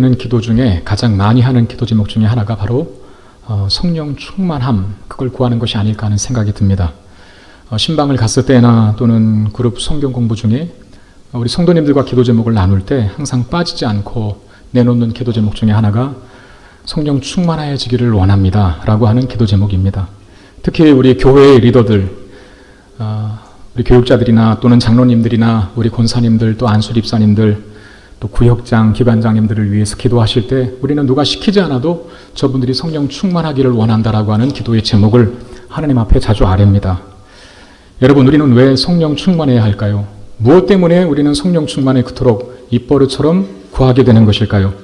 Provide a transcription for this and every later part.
드리는 기도 중에 가장 많이 하는 기도 제목 중에 하나가 바로 성령 충만함, 그걸 구하는 것이 아닐까 하는 생각이 듭니다. 신방을 갔을 때나 또는 그룹 성경 공부 중에 우리 성도님들과 기도 제목을 나눌 때 항상 빠지지 않고 내놓는 기도 제목 중에 하나가 성령 충만하여지기를 원합니다 라고 하는 기도 제목입니다. 특히 우리 교회의 리더들, 우리 교육자들이나 또는 장로님들이나 우리 권사님들 또 안수립사님들 또 구역장, 기관장님들을 위해서 기도하실 때 우리는 누가 시키지 않아도 저분들이 성령 충만하기를 원한다라고 하는 기도의 제목을 하나님 앞에 자주 아뢰입니다. 여러분, 우리는 왜 성령 충만해야 할까요? 무엇 때문에 우리는 성령 충만에 그토록 입버릇처럼 구하게 되는 것일까요?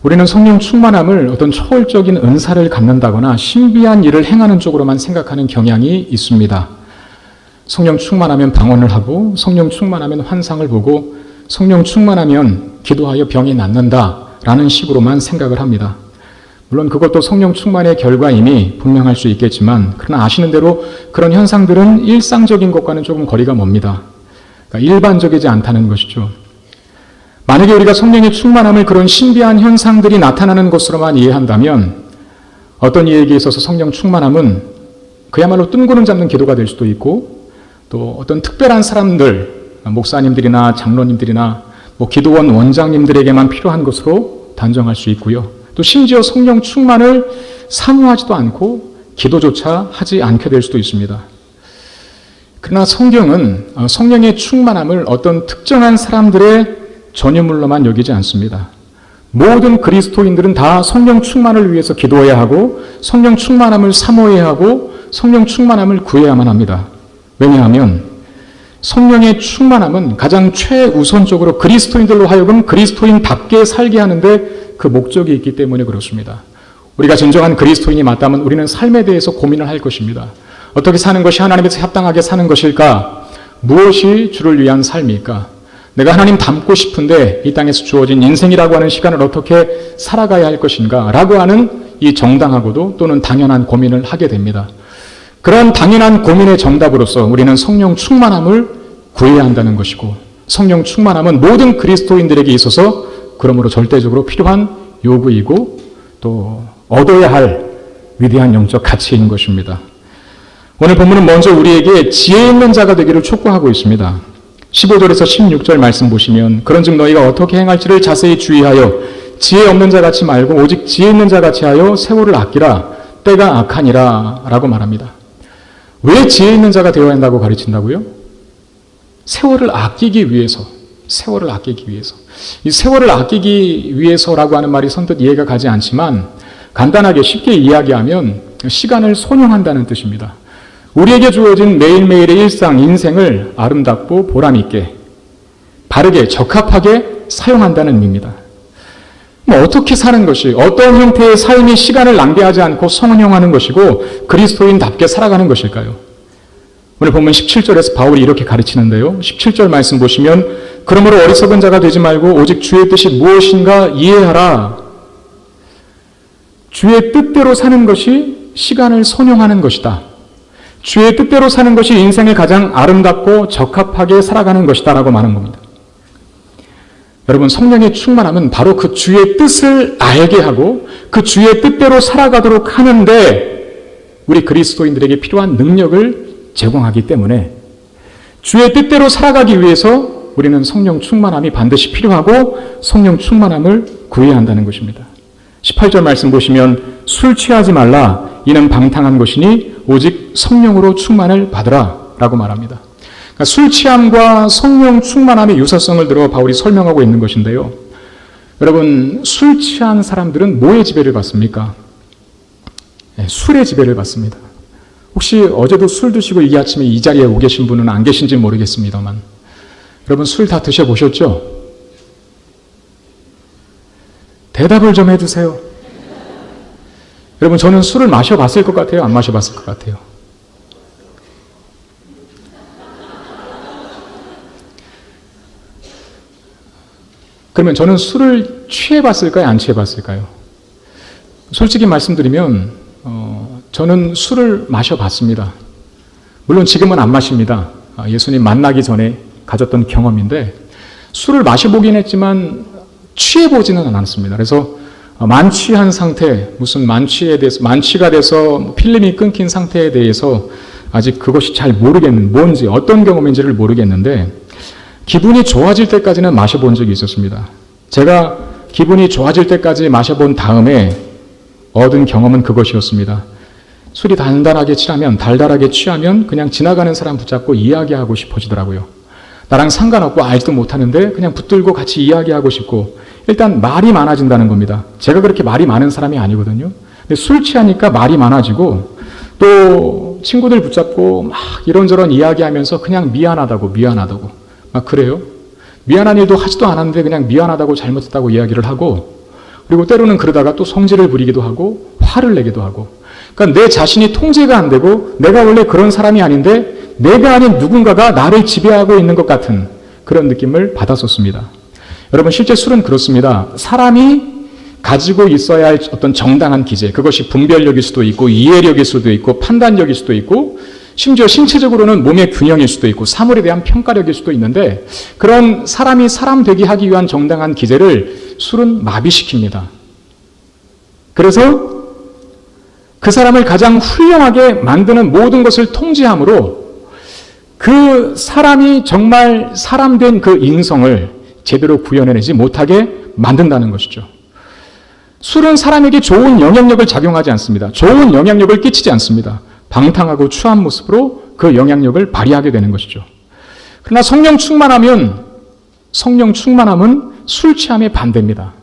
우리는 성령 충만함을 어떤 초월적인 은사를 갖는다거나 신비한 일을 행하는 쪽으로만 생각하는 경향이 있습니다. 성령 충만하면 방언을 하고, 성령 충만하면 환상을 보고, 성령 충만하면 기도하여 병이 낫는다라는 식으로만 생각을 합니다. 물론 그것도 성령 충만의 결과임이 분명할 수 있겠지만, 그러나 아시는 대로 그런 현상들은 일상적인 것과는 조금 거리가 멉니다. 그러니까 일반적이지 않다는 것이죠. 만약에 우리가 성령의 충만함을 그런 신비한 현상들이 나타나는 것으로만 이해한다면 어떤 이에게 있어서 성령 충만함은 그야말로 뜬구름 잡는 기도가 될 수도 있고, 또 어떤 특별한 사람들, 목사님들이나 장로님들이나 기도원 원장님들에게만 필요한 것으로 단정할 수 있고요. 또 심지어 성령 충만을 사모하지도 않고 기도조차 하지 않게 될 수도 있습니다. 그러나 성경은 성령의 충만함을 어떤 특정한 사람들의 전유물로만 여기지 않습니다. 모든 그리스도인들은 다 성령 충만을 위해서 기도해야 하고, 성령 충만함을 사모해야 하고, 성령 충만함을 구해야만 합니다. 왜냐하면 성령의 충만함은 가장 최우선적으로 그리스도인들로 하여금 그리스도인답게 살게 하는데 그 목적이 있기 때문에 그렇습니다. 우리가 진정한 그리스도인이 맞다면 우리는 삶에 대해서 고민을 할 것입니다. 어떻게 사는 것이 하나님께서 합당하게 사는 것일까? 무엇이 주를 위한 삶일까? 내가 하나님 닮고 싶은데 이 땅에서 주어진 인생이라고 하는 시간을 어떻게 살아가야 할 것인가? 라고 하는 이 정당하고도 또는 당연한 고민을 하게 됩니다. 그런 당연한 고민의 정답으로서 우리는 성령 충만함을 구해야 한다는 것이고, 성령 충만함은 모든 그리스도인들에게 있어서 그러므로 절대적으로 필요한 요구이고 또 얻어야 할 위대한 영적 가치인 것입니다. 오늘 본문은 먼저 우리에게 지혜 있는 자가 되기를 촉구하고 있습니다. 15절에서 16절 말씀 보시면, 그런즉 너희가 어떻게 행할지를 자세히 주의하여 지혜 없는 자 같이 말고 오직 지혜 있는 자 같이 하여 세월을 아끼라. 때가 악하니라 라고 말합니다. 왜 지혜 있는 자가 되어야 한다고 가르친다고요? 세월을 아끼기 위해서. 세월을 아끼기 위해서. 이 세월을 아끼기 위해서라고 하는 말이 선뜻 이해가 가지 않지만 간단하게 쉽게 이야기하면 시간을 손용한다는 뜻입니다. 우리에게 주어진 매일매일의 일상, 인생을 아름답고 보람있게, 바르게, 적합하게 사용한다는 의미입니다. 어떻게 사는 것이, 어떤 형태의 삶이 시간을 낭비하지 않고 성운용하는 것이고 그리스도인답게 살아가는 것일까요? 오늘 보면 17절에서 바울이 이렇게 가르치는데요. 17절 말씀 보시면, 그러므로 어리석은 자가 되지 말고 오직 주의 뜻이 무엇인가 이해하라. 주의 뜻대로 사는 것이 시간을 선용하는 것이다. 주의 뜻대로 사는 것이 인생을 가장 아름답고 적합하게 살아가는 것이다 라고 말하는 겁니다. 여러분, 성령의 충만함은 바로 그 주의 뜻을 알게 하고 그 주의 뜻대로 살아가도록 하는데 우리 그리스도인들에게 필요한 능력을 제공하기 때문에 주의 뜻대로 살아가기 위해서 우리는 성령 충만함이 반드시 필요하고 성령 충만함을 구해야 한다는 것입니다. 18절 말씀 보시면, 술 취하지 말라. 이는 방탕한 것이니 오직 성령으로 충만을 받으라 라고 말합니다. 그러니까 술 취함과 성령 충만함의 유사성을 들어 바울이 설명하고 있는 것인데요. 여러분, 술 취한 사람들은 뭐의 지배를 받습니까? 네, 술의 지배를 받습니다. 혹시 어제도 술 드시고 이 아침에 이 자리에 오 계신 분은 안 계신지 모르겠습니다만, 여러분 술 다 드셔보셨죠? 대답을 좀 해주세요. 여러분, 저는 술을 마셔봤을 것 같아요? 안 마셔봤을 것 같아요? 그러면 저는 술을 취해봤을까요? 안 취해봤을까요? 솔직히 말씀드리면 저는 술을 마셔봤습니다. 물론 지금은 안 마십니다. 예수님 만나기 전에 가졌던 경험인데 술을 마셔보긴 했지만 취해보지는 않았습니다. 그래서 만취한 상태, 무슨 만취에 대해서, 만취가 돼서 필름이 끊긴 상태에 대해서 아직 그것이 잘 모르겠는, 뭔지, 어떤 경험인지를 모르겠는데, 기분이 좋아질 때까지는 마셔본 적이 있었습니다. 제가 기분이 좋아질 때까지 마셔본 다음에 얻은 경험은 그것이었습니다. 술이 달달하게 취하면 그냥 지나가는 사람 붙잡고 이야기하고 싶어지더라고요. 나랑 상관없고 알지도 못하는데 그냥 붙들고 같이 이야기하고 싶고, 일단 말이 많아진다는 겁니다. 제가 그렇게 말이 많은 사람이 아니거든요. 근데 술 취하니까 말이 많아지고, 또 친구들 붙잡고 막 이런저런 이야기하면서 그냥 미안하다고 막 그래요. 미안한 일도 하지도 않았는데 그냥 미안하다고 잘못했다고 이야기를 하고, 그리고 때로는 그러다가 또 성질을 부리기도 하고 화를 내기도 하고, 그러니까 내 자신이 통제가 안 되고 내가 원래 그런 사람이 아닌데 내가 아닌 누군가가 나를 지배하고 있는 것 같은 그런 느낌을 받았었습니다. 여러분, 실제 술은 그렇습니다. 사람이 가지고 있어야 할 어떤 정당한 기제, 그것이 분별력일 수도 있고 이해력일 수도 있고 판단력일 수도 있고 심지어 신체적으로는 몸의 균형일 수도 있고 사물에 대한 평가력일 수도 있는데, 그런 사람이 사람 되게 하기 위한 정당한 기제를 술은 마비시킵니다. 그래서 그 사람을 가장 훌륭하게 만드는 모든 것을 통제함으로 그 사람이 정말 사람된 그 인성을 제대로 구현해내지 못하게 만든다는 것이죠. 술은 사람에게 좋은 영향력을 작용하지 않습니다. 좋은 영향력을 끼치지 않습니다. 방탕하고 추한 모습으로 그 영향력을 발휘하게 되는 것이죠. 그러나 성령 충만함은 술 취함의 반대입니다.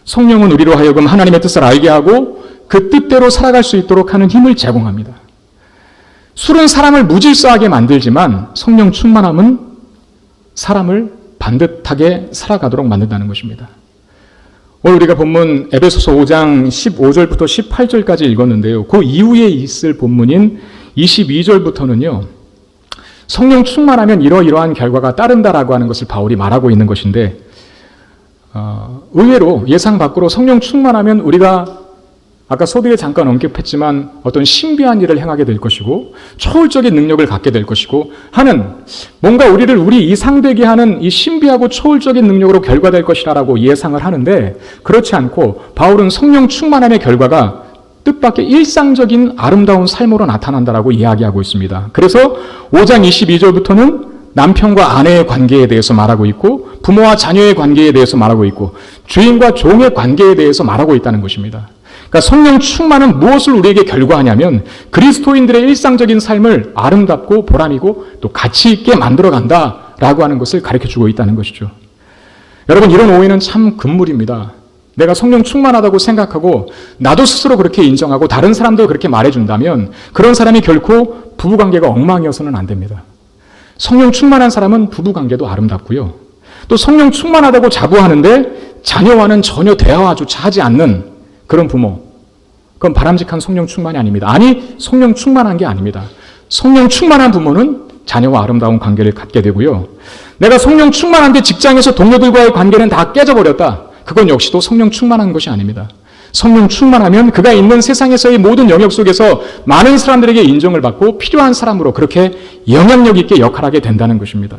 성령은 우리로 하여금 하나님의 뜻을 알게 하고 그 뜻대로 살아갈 수 있도록 하는 힘을 제공합니다. 술은 사람을 무질서하게 만들지만 성령 충만함은 사람을 반듯하게 살아가도록 만든다는 것입니다. 오늘 우리가 본문 에베소서 5장 15절부터 18절까지 읽었는데요. 그 이후에 있을 본문인 22절부터는요. 성령 충만하면 이러이러한 결과가 따른다라고 하는 것을 바울이 말하고 있는 것인데, 의외로 예상 밖으로 성령 충만하면 우리가 아까 서두에 잠깐 언급했지만 어떤 신비한 일을 행하게 될 것이고 초월적인 능력을 갖게 될 것이고 하는, 뭔가 우리를 우리 이상되게 하는 이 신비하고 초월적인 능력으로 결과될 것이라고 예상을 하는데, 그렇지 않고 바울은 성령 충만함의 결과가 뜻밖의 일상적인 아름다운 삶으로 나타난다라고 이야기하고 있습니다. 그래서 5장 22절부터는 남편과 아내의 관계에 대해서 말하고 있고, 부모와 자녀의 관계에 대해서 말하고 있고, 주인과 종의 관계에 대해서 말하고 있다는 것입니다. 그러니까 성령 충만은 무엇을 우리에게 결과하냐면 그리스도인들의 일상적인 삶을 아름답고 보람이고 또 가치 있게 만들어간다라고 하는 것을 가르쳐주고 있다는 것이죠. 여러분, 이런 오해는 참 금물입니다. 내가 성령 충만하다고 생각하고 나도 스스로 그렇게 인정하고 다른 사람도 그렇게 말해준다면 그런 사람이 결코 부부관계가 엉망이어서는 안 됩니다. 성령 충만한 사람은 부부관계도 아름답고요. 또 성령 충만하다고 자부하는데 자녀와는 전혀 대화조차 하지 않는 그런 부모, 그건 바람직한 성령 충만이 아닙니다. 아니, 성령 충만한 게 아닙니다. 성령 충만한 부모는 자녀와 아름다운 관계를 갖게 되고요. 내가 성령 충만한데 직장에서 동료들과의 관계는 다 깨져버렸다. 그건 역시도 성령 충만한 것이 아닙니다. 성령 충만하면 그가 있는 세상에서의 모든 영역 속에서 많은 사람들에게 인정을 받고 필요한 사람으로 그렇게 영향력 있게 역할하게 된다는 것입니다.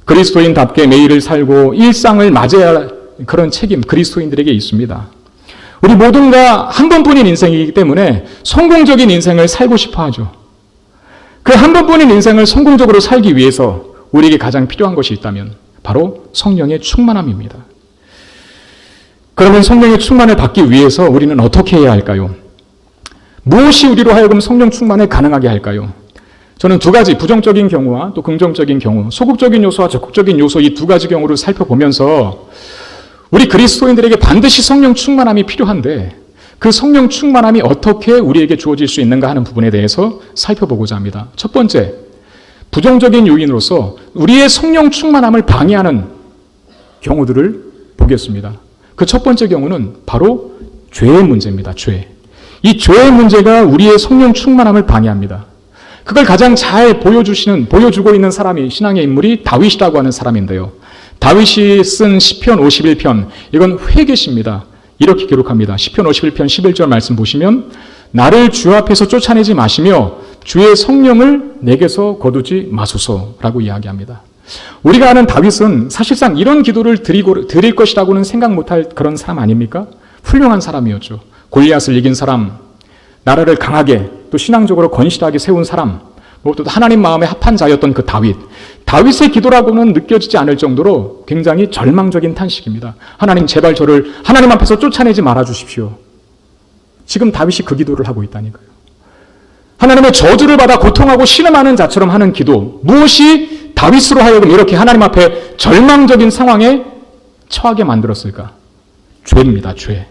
그리스도인답게 매일을 살고 일상을 맞이해야 할 그런 책임 그리스도인들에게 있습니다. 우리 모두가 한 번뿐인 인생이기 때문에 성공적인 인생을 살고 싶어 하죠. 그 한 번뿐인 인생을 성공적으로 살기 위해서 우리에게 가장 필요한 것이 있다면 바로 성령의 충만함입니다. 그러면 성령의 충만을 받기 위해서 우리는 어떻게 해야 할까요? 무엇이 우리로 하여금 성령 충만을 가능하게 할까요? 저는 두 가지, 부정적인 경우와 또 긍정적인 경우, 소극적인 요소와 적극적인 요소, 이 두 가지 경우를 살펴보면서 우리 그리스도인들에게 반드시 성령 충만함이 필요한데 그 성령 충만함이 어떻게 우리에게 주어질 수 있는가 하는 부분에 대해서 살펴보고자 합니다. 첫 번째, 부정적인 요인으로서 우리의 성령 충만함을 방해하는 경우들을 보겠습니다. 그 첫 번째 경우는 바로 죄의 문제입니다. 죄. 이 죄의 문제가 우리의 성령 충만함을 방해합니다. 그걸 가장 잘 보여주고 있는 사람이 신앙의 인물이 다윗이라고 하는 사람인데요. 다윗이 쓴 시편 51편, 이건 회개시입니다. 이렇게 기록합니다. 시편 51편 11절 말씀 보시면 나를 주 앞에서 쫓아내지 마시며 주의 성령을 내게서 거두지 마소서라고 이야기합니다. 우리가 아는 다윗은 사실상 이런 기도를 드릴 것이라고는 생각 못할 그런 사람 아닙니까? 훌륭한 사람이었죠. 골리앗을 이긴 사람, 나라를 강하게 또 신앙적으로 건실하게 세운 사람, 무엇보다 하나님 마음에 합한 자였던 그 다윗. 다윗의 기도라고는 느껴지지 않을 정도로 굉장히 절망적인 탄식입니다. 하나님 제발 저를 하나님 앞에서 쫓아내지 말아주십시오. 지금 다윗이 그 기도를 하고 있다니까요. 하나님의 저주를 받아 고통하고 신음하는 자처럼 하는 기도. 무엇이 다윗으로 하여금 이렇게 하나님 앞에 절망적인 상황에 처하게 만들었을까? 죄입니다. 죄.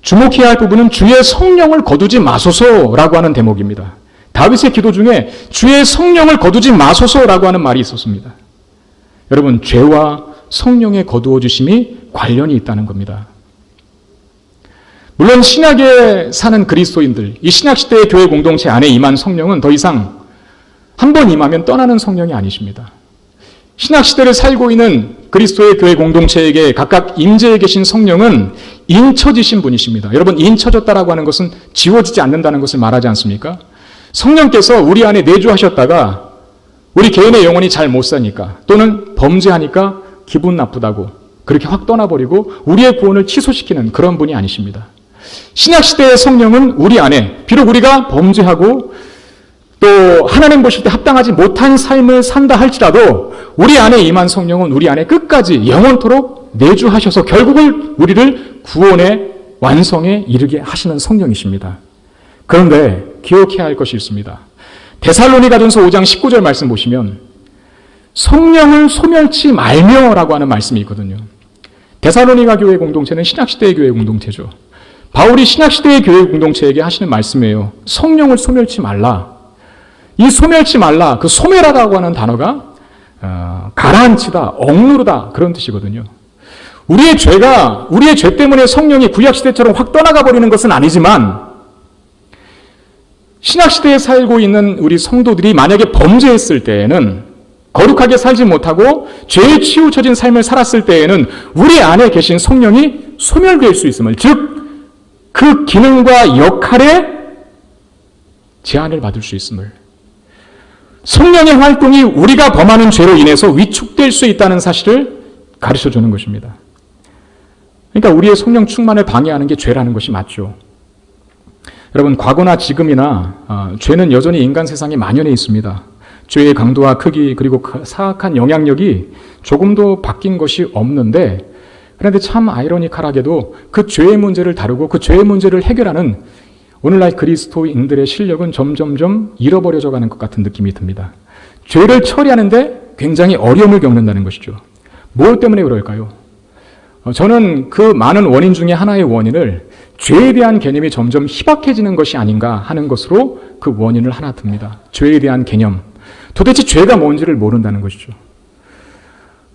주목해야 할 부분은 주의 성령을 거두지 마소서라고 하는 대목입니다. 다윗의 기도 중에 주의 성령을 거두지 마소서라고 하는 말이 있었습니다. 여러분, 죄와 성령의 거두어 주심이 관련이 있다는 겁니다. 물론 신약에 사는 그리스도인들, 이 신약시대의 교회 공동체 안에 임한 성령은 더 이상 한 번 임하면 떠나는 성령이 아니십니다. 신약시대를 살고 있는 그리스도의 교회 공동체에게 각각 임재해 계신 성령은 인쳐지신 분이십니다. 여러분, 인쳐졌다라고 하는 것은 지워지지 않는다는 것을 말하지 않습니까? 성령께서 우리 안에 내주하셨다가 우리 개인의 영혼이 잘 못 사니까 또는 범죄하니까 기분 나쁘다고 그렇게 확 떠나버리고 우리의 구원을 취소시키는 그런 분이 아니십니다. 신약시대의 성령은 우리 안에 비록 우리가 범죄하고 또 하나님 보실 때 합당하지 못한 삶을 산다 할지라도 우리 안에 임한 성령은 우리 안에 끝까지 영원토록 내주하셔서 결국은 우리를 구원의 완성에 이르게 하시는 성령이십니다. 그런데 기억해야 할 것이 있습니다. 데살로니가전서 5장 19절 말씀 보시면 성령을 소멸치 말며라고 하는 말씀이 있거든요. 데살로니가 교회 공동체는 신약시대의 교회 공동체죠. 바울이 신약시대의 교회 공동체에게 하시는 말씀이에요. 성령을 소멸치 말라. 이 소멸치 말라, 그 소멸하다고 하는 단어가 가라앉히다, 억누르다 그런 뜻이거든요. 우리의 죄 때문에 성령이 구약시대처럼 확 떠나가 버리는 것은 아니지만 신약시대에 살고 있는 우리 성도들이 만약에 범죄했을 때에는 거룩하게 살지 못하고 죄에 치우쳐진 삶을 살았을 때에는 우리 안에 계신 성령이 소멸될 수 있음을, 즉 그 기능과 역할에 제한을 받을 수 있음을, 성령의 활동이 우리가 범하는 죄로 인해서 위축될 수 있다는 사실을 가르쳐주는 것입니다. 그러니까 우리의 성령 충만을 방해하는 게 죄라는 것이 맞죠. 여러분, 과거나 지금이나 죄는 여전히 인간 세상에 만연해 있습니다. 죄의 강도와 크기 그리고 사악한 영향력이 조금도 바뀐 것이 없는데, 그런데 참 아이러니컬하게도 그 죄의 문제를 다루고 그 죄의 문제를 해결하는 오늘날 그리스도인들의 실력은 점점점 잃어버려져 가는 것 같은 느낌이 듭니다. 죄를 처리하는데 굉장히 어려움을 겪는다는 것이죠. 무엇 때문에 그럴까요? 저는 그 많은 원인 중에 하나의 원인을 죄에 대한 개념이 점점 희박해지는 것이 아닌가 하는 것으로 그 원인을 하나 듭니다. 죄에 대한 개념. 도대체 죄가 뭔지를 모른다는 것이죠.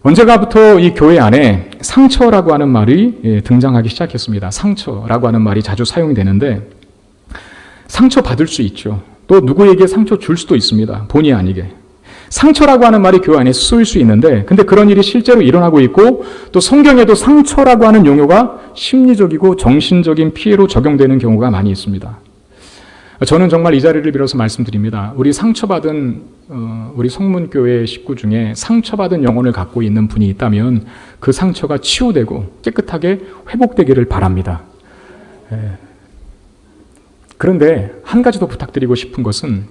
언제가부터 이 교회 안에 상처라고 하는 말이 등장하기 시작했습니다. 상처라고 하는 말이 자주 사용이 되는데 상처 받을 수 있죠. 또 누구에게 상처 줄 수도 있습니다. 본의 아니게. 상처라고 하는 말이 교회 안에 쓰일 수 있는데, 근데 그런 일이 실제로 일어나고 있고, 또 성경에도 상처라고 하는 용어가 심리적이고 정신적인 피해로 적용되는 경우가 많이 있습니다. 저는 정말 이 자리를 빌어서 말씀드립니다. 우리 상처받은 우리 성문교회 식구 중에 상처받은 영혼을 갖고 있는 분이 있다면 그 상처가 치유되고 깨끗하게 회복되기를 바랍니다. 그런데 한 가지 더 부탁드리고 싶은 것은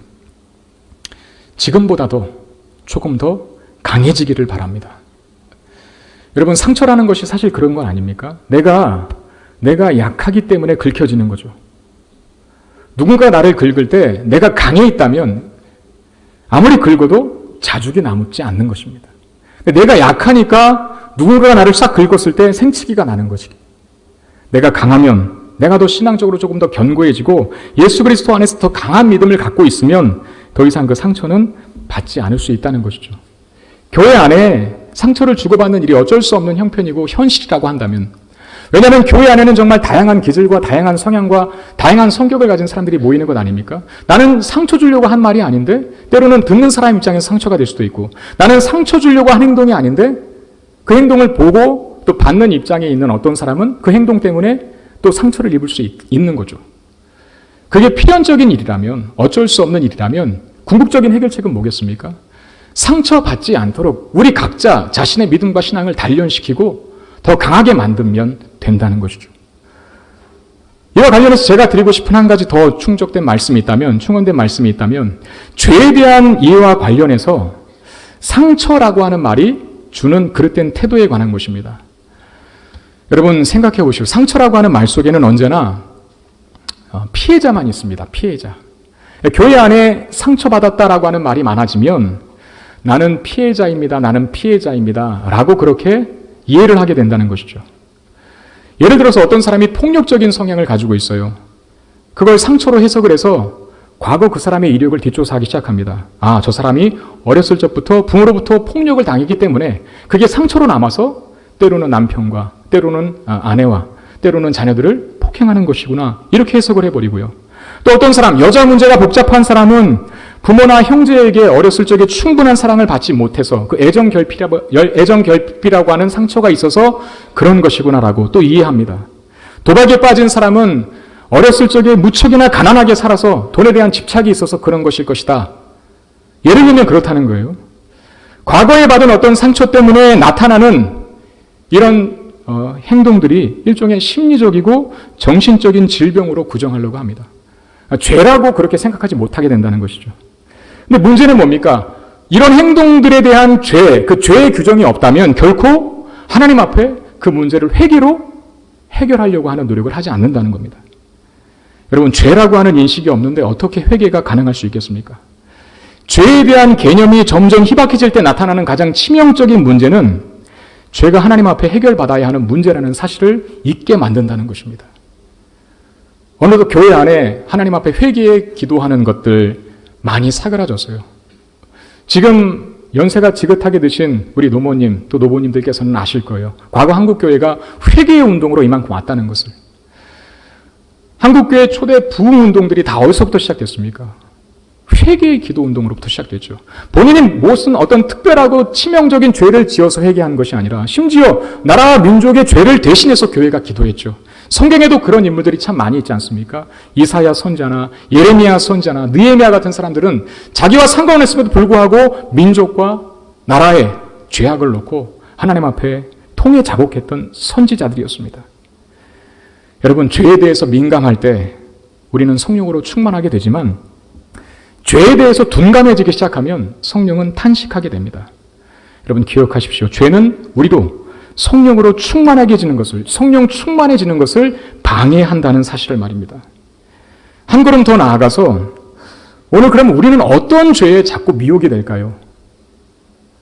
지금보다도 조금 더 강해지기를 바랍니다. 여러분, 상처라는 것이 사실 그런 건 아닙니까? 내가 약하기 때문에 긁혀지는 거죠. 누군가 나를 긁을 때 내가 강해 있다면 아무리 긁어도 자죽이 남지 않는 것입니다. 내가 약하니까 누군가가 나를 싹 긁었을 때 생치기가 나는 것이. 내가 강하면, 내가 더 신앙적으로 조금 더 견고해지고 예수 그리스도 안에서 더 강한 믿음을 갖고 있으면 더 이상 그 상처는 받지 않을 수 있다는 것이죠. 교회 안에 상처를 주고받는 일이 어쩔 수 없는 형편이고 현실이라고 한다면, 왜냐하면 교회 안에는 정말 다양한 기질과 다양한 성향과 다양한 성격을 가진 사람들이 모이는 것 아닙니까? 나는 상처 주려고 한 말이 아닌데 때로는 듣는 사람 입장에서 상처가 될 수도 있고, 나는 상처 주려고 한 행동이 아닌데 그 행동을 보고 또 받는 입장에 있는 어떤 사람은 그 행동 때문에 또 상처를 입을 수 있는 거죠. 그게 필연적인 일이라면, 어쩔 수 없는 일이라면 궁극적인 해결책은 뭐겠습니까? 상처받지 않도록 우리 각자 자신의 믿음과 신앙을 단련시키고 더 강하게 만들면 된다는 것이죠. 이와 관련해서 제가 드리고 싶은 한 가지 더 충족된 말씀이 있다면, 충원된 말씀이 있다면, 죄에 대한 이해와 관련해서 상처라고 하는 말이 주는 그릇된 태도에 관한 것입니다. 여러분 생각해 보시오. 상처라고 하는 말 속에는 언제나 피해자만 있습니다. 피해자. 교회 안에 상처받았다라고 하는 말이 많아지면 나는 피해자입니다. 나는 피해자입니다. 라고 그렇게 이해를 하게 된다는 것이죠. 예를 들어서 어떤 사람이 폭력적인 성향을 가지고 있어요. 그걸 상처로 해석을 해서 과거 그 사람의 이력을 뒷조사하기 시작합니다. 아, 저 사람이 어렸을 적부터 부모로부터 폭력을 당했기 때문에 그게 상처로 남아서 때로는 남편과 때로는 아내와 때로는 자녀들을 폭행하는 것이구나, 이렇게 해석을 해버리고요. 또 어떤 사람, 여자 문제가 복잡한 사람은 부모나 형제에게 어렸을 적에 충분한 사랑을 받지 못해서 그 애정결핍이라고 하는 상처가 있어서 그런 것이구나라고 또 이해합니다. 도박에 빠진 사람은 어렸을 적에 무척이나 가난하게 살아서 돈에 대한 집착이 있어서 그런 것일 것이다. 예를 들면 그렇다는 거예요. 과거에 받은 어떤 상처 때문에 나타나는 이런 행동들이 일종의 심리적이고 정신적인 질병으로 규정하려고 합니다. 죄라고 그렇게 생각하지 못하게 된다는 것이죠. 근데 문제는 뭡니까? 이런 행동들에 대한 그 죄의 규정이 없다면 결코 하나님 앞에 그 문제를 회개로 해결하려고 하는 노력을 하지 않는다는 겁니다. 여러분, 죄라고 하는 인식이 없는데 어떻게 회개가 가능할 수 있겠습니까? 죄에 대한 개념이 점점 희박해질 때 나타나는 가장 치명적인 문제는 죄가 하나님 앞에 해결받아야 하는 문제라는 사실을 잊게 만든다는 것입니다. 어느덧 교회 안에 하나님 앞에 회개에 기도하는 것들 많이 사그라졌어요. 지금 연세가 지긋하게 드신 우리 노모님, 또 노보님들께서는 아실 거예요. 과거 한국교회가 회개의 운동으로 이만큼 왔다는 것을. 한국교회 초대 부흥운동들이 다 어디서부터 시작됐습니까? 회개의 기도 운동으로부터 시작됐죠. 본인이 무슨 어떤 특별하고 치명적인 죄를 지어서 회개한 것이 아니라 심지어 나라와 민족의 죄를 대신해서 교회가 기도했죠. 성경에도 그런 인물들이 참 많이 있지 않습니까? 이사야 선지자나 예레미야 선지자나 느헤미야 같은 사람들은 자기와 상관없음에도 불구하고 민족과 나라의 죄악을 놓고 하나님 앞에 통해 자복했던 선지자들이었습니다. 여러분, 죄에 대해서 민감할 때 우리는 성령으로 충만하게 되지만 죄에 대해서 둔감해지기 시작하면 성령은 탄식하게 됩니다. 여러분 기억하십시오. 죄는 우리도 성령으로 충만해지는 것을, 성령 충만해지는 것을 방해한다는 사실을 말입니다. 한 걸음 더 나아가서 오늘 그럼 우리는 어떤 죄에 자꾸 미혹이 될까요?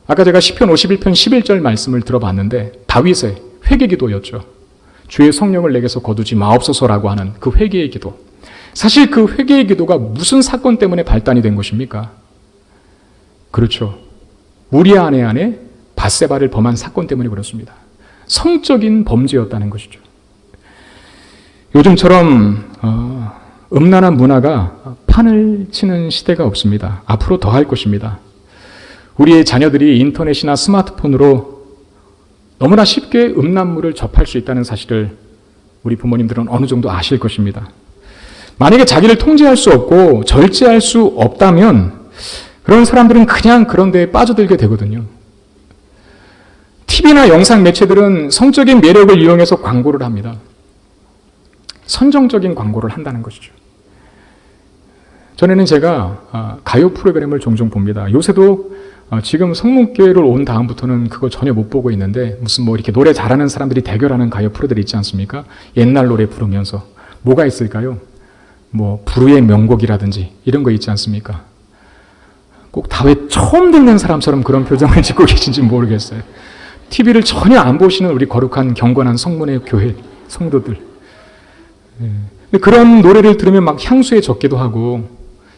아까 제가 시편 51편 11절 말씀을 들어봤는데 다윗의 회개기도였죠. 주의 성령을 내게서 거두지 마옵소서라고 하는 그 회개의 기도. 사실 그 회개의 기도가 무슨 사건 때문에 발단이 된 것입니까? 그렇죠. 우리아 아내 안에 밧세바를 범한 사건 때문에 그렇습니다. 성적인 범죄였다는 것이죠. 요즘처럼 음란한 문화가 판을 치는 시대가 없습니다. 앞으로 더 할 것입니다. 우리의 자녀들이 인터넷이나 스마트폰으로 너무나 쉽게 음란물을 접할 수 있다는 사실을 우리 부모님들은 어느 정도 아실 것입니다. 만약에 자기를 통제할 수 없고 절제할 수 없다면 그런 사람들은 그냥 그런 데에 빠져들게 되거든요. TV나 영상 매체들은 성적인 매력을 이용해서 광고를 합니다. 선정적인 광고를 한다는 것이죠. 전에는 제가 가요 프로그램을 종종 봅니다. 요새도 지금 성문교회를 온 다음부터는 그거 전혀 못 보고 있는데 무슨 뭐 이렇게 노래 잘하는 사람들이 대결하는 가요 프로들이 있지 않습니까? 옛날 노래 부르면서 뭐가 있을까요? 뭐 불후의 명곡이라든지 이런 거 있지 않습니까? 꼭 다회 처음 듣는 사람처럼 그런 표정을 짓고 계신지 모르겠어요. TV를 전혀 안 보시는 우리 거룩한 경건한 성문의 교회 성도들. 근데 그런 노래를 들으면 막 향수에 젖기도 하고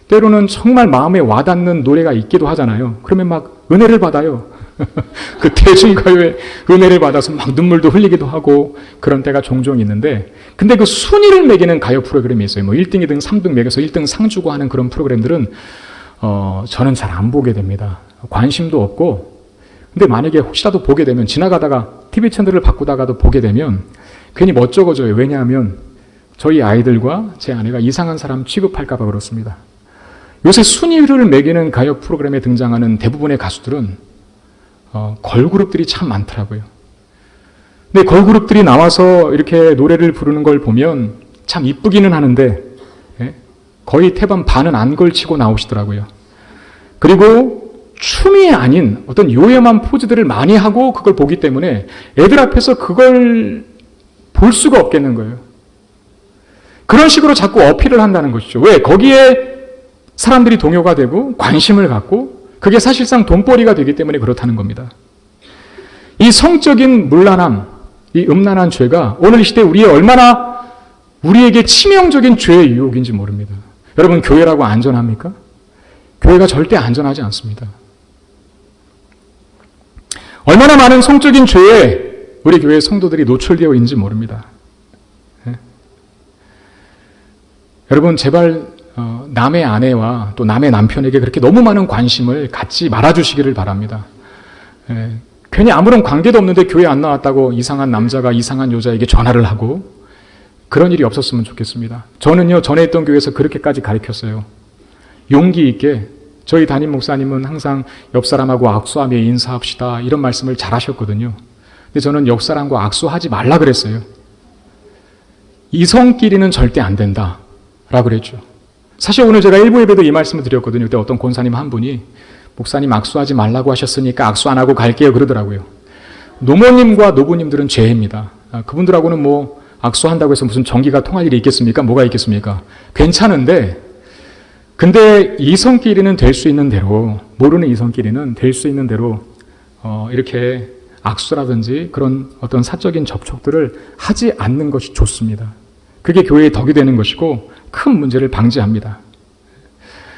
때로는 정말 마음에 와닿는 노래가 있기도 하잖아요. 그러면 막 은혜를 받아요. 그 대중가요에 은혜를 받아서 막 눈물도 흘리기도 하고 그런 때가 종종 있는데 근데 그 순위를 매기는 가요 프로그램이 있어요. 뭐 1등, 2등, 3등 매겨서 1등 상 주고 하는 그런 프로그램들은 저는 잘 안 보게 됩니다. 관심도 없고 근데 만약에 혹시라도 보게 되면 지나가다가 TV 채널을 바꾸다가도 보게 되면 괜히 멋쩍어져요. 왜냐하면 저희 아이들과 제 아내가 이상한 사람 취급할까 봐 그렇습니다. 요새 순위를 매기는 가요 프로그램에 등장하는 대부분의 가수들은 걸그룹들이 참 많더라고요. 근데 걸그룹들이 나와서 이렇게 노래를 부르는 걸 보면 참 이쁘기는 하는데 거의 태반 반은 안 걸치고 나오시더라고요. 그리고 춤이 아닌 어떤 요염한 포즈들을 많이 하고 그걸 보기 때문에 애들 앞에서 그걸 볼 수가 없겠는 거예요. 그런 식으로 자꾸 어필을 한다는 것이죠. 왜? 거기에 사람들이 동요가 되고 관심을 갖고 그게 사실상 돈벌이가 되기 때문에 그렇다는 겁니다. 이 성적인 문란함, 이 음란한 죄가 오늘 이 시대에 우리에게 치명적인 죄의 유혹인지 모릅니다. 여러분, 교회라고 안전합니까? 교회가 절대 안전하지 않습니다. 얼마나 많은 성적인 죄에 우리 교회 성도들이 노출되어 있는지 모릅니다. 여러분, 제발 남의 아내와 또 남의 남편에게 그렇게 너무 많은 관심을 갖지 말아주시기를 바랍니다. 괜히 아무런 관계도 없는데 교회 안 나왔다고 이상한 남자가 이상한 여자에게 전화를 하고 그런 일이 없었으면 좋겠습니다. 저는요, 전에 있던 교회에서 그렇게까지 가르쳤어요. 용기 있게. 저희 담임 목사님은 항상 옆 사람하고 악수하며 인사합시다 이런 말씀을 잘 하셨거든요. 근데 저는 옆 사람과 악수하지 말라 그랬어요. 이성끼리는 절대 안 된다 라고 그랬죠. 사실 오늘 제가 일부 예배도 이 말씀을 드렸거든요. 그때 어떤 권사님 한 분이 목사님 악수하지 말라고 하셨으니까 악수 안 하고 갈게요 그러더라고요. 노모님과 노부님들은 죄입니다. 그분들하고는 뭐 악수한다고 해서 무슨 정기가 통할 일이 있겠습니까? 뭐가 있겠습니까? 괜찮은데 근데 이성끼리는 될 수 있는 대로, 모르는 이성끼리는 될 수 있는 대로 이렇게 악수라든지 그런 어떤 사적인 접촉들을 하지 않는 것이 좋습니다. 그게 교회의 덕이 되는 것이고 큰 문제를 방지합니다.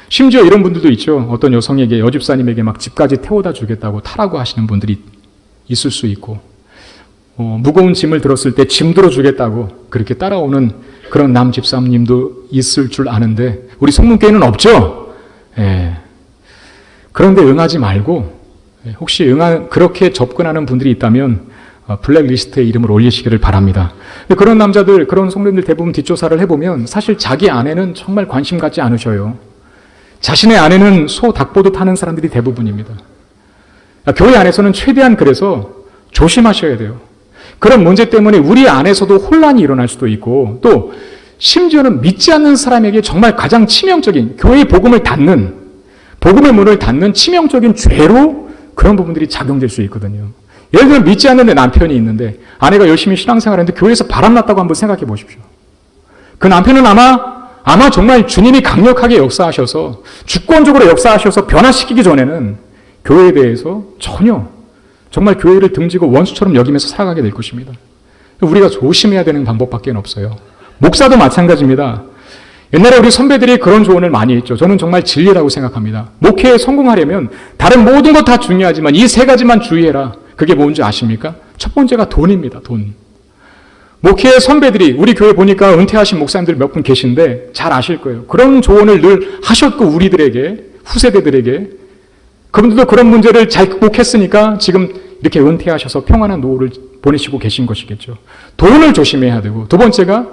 심지어 이런 분들도 있죠. 어떤 여성에게, 여집사님에게 막 집까지 태워다 주겠다고 타라고 하시는 분들이 있을 수 있고, 무거운 짐을 들었을 때 짐 들어주겠다고 그렇게 따라오는 그런 남 집사님도 있을 줄 아는데 우리 성문교회는 없죠. 그런데 응하지 말고, 혹시 그렇게 접근하는 분들이 있다면 블랙리스트에 이름을 올리시기를 바랍니다. 그런 남자들, 그런 성도님들 대부분 뒷조사를 해보면 사실 자기 아내는 정말 관심 갖지 않으셔요. 자신의 아내는 소 닭보듯 하는 사람들이 대부분입니다. 교회 안에서는 최대한 그래서 조심하셔야 돼요. 그런 문제 때문에 우리 안에서도 혼란이 일어날 수도 있고, 또 심지어는 믿지 않는 사람에게 정말 가장 치명적인, 교회의 복음의 문을 닫는 치명적인 죄로 그런 부분들이 작용될 수 있거든요. 예를 들면 믿지 않는 내 남편이 있는데 아내가 열심히 신앙생활하는데 교회에서 바람났다고 한번 생각해 보십시오. 그 남편은 아마 정말 주님이 강력하게 역사하셔서, 주권적으로 역사하셔서 변화시키기 전에는 교회에 대해서 전혀 정말 교회를 등지고 원수처럼 여기면서 살아가게 될 것입니다. 우리가 조심해야 되는 방법밖에 없어요. 목사도 마찬가지입니다. 옛날에 우리 선배들이 그런 조언을 많이 했죠. 저는 정말 진리라고 생각합니다. 목회에 성공하려면 다른 모든 것 다 중요하지만 이 세 가지만 주의해라. 그게 뭔지 아십니까? 첫 번째가 돈입니다. 돈. 목회의 선배들이, 우리 교회 보니까 은퇴하신 목사님들 몇 분 계신데 잘 아실 거예요. 그런 조언을 늘 하셨고, 우리들에게, 후세대들에게. 그분들도 그런 문제를 잘 극복했으니까 지금 이렇게 은퇴하셔서 평안한 노후를 보내시고 계신 것이겠죠. 돈을 조심해야 되고, 두 번째가